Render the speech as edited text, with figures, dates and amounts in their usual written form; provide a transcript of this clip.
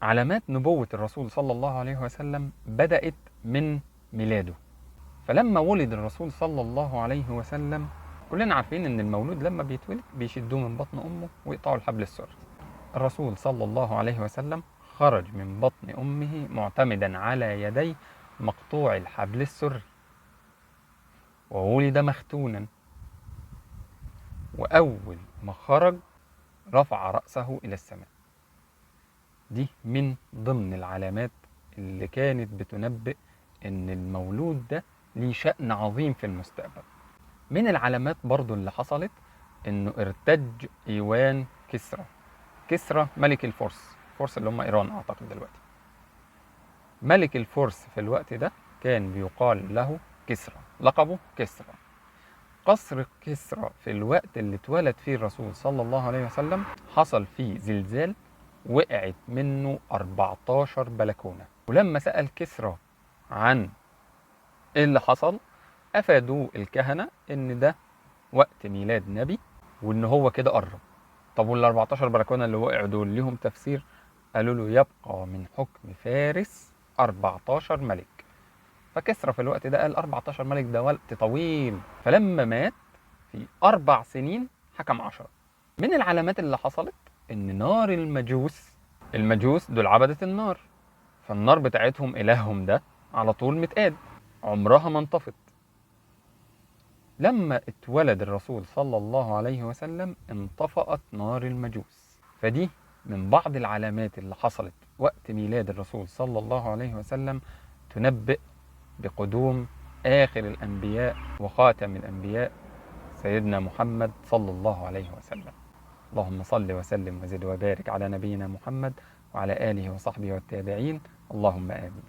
علامات نبوة الرسول صلى الله عليه وسلم بدأت من ميلاده. فلما ولد الرسول صلى الله عليه وسلم، كلنا عارفين ان المولود لما بيتولد بيشدوه من بطن امه ويقطعوا الحبل السري. الرسول صلى الله عليه وسلم خرج من بطن امه معتمدا على يديه مقطوع الحبل السري، وولد مختونا، واول ما خرج رفع رأسه الى السماء. دي من ضمن العلامات اللي كانت بتنبئ ان المولود ده ليه شأن عظيم في المستقبل. من العلامات برضو اللي حصلت انه ارتج ايوان كسرى. كسرى ملك الفرس، الفرس اللي هم ايران اعتقد دلوقتي. ملك الفرس في الوقت ده كان بيقال له كسرى، لقبه كسرى. قصر كسرى في الوقت اللي اتولد فيه الرسول صلى الله عليه وسلم حصل فيه زلزال، وقعت منه 14 بلكونة. ولما سأل كسرى عن ايه اللي حصل، افادوه الكهنة ان ده وقت ميلاد نبي، وان هو كده قرب. طب وال 14 بلكونة اللي وقعوا دول ليهم تفسير؟ قالوا له يبقى من حكم فارس 14 ملك. فكسرى في الوقت ده قال 14 ملك ده وقت طويل، فلما مات في 4 سنين حكم 10. من العلامات اللي حصلت ان نار المجوس دول عبدة النار، فالنار بتاعتهم إلههم ده على طول متقاد، عمرها ما انطفت. لما اتولد الرسول صلى الله عليه وسلم انطفأت نار المجوس. فدي من بعض العلامات اللي حصلت وقت ميلاد الرسول صلى الله عليه وسلم تنبئ بقدوم آخر الأنبياء وخاتم الأنبياء سيدنا محمد صلى الله عليه وسلم. اللهم صل وسلم وزد وبارك على نبينا محمد وعلى آله وصحبه والتابعين، اللهم آمين.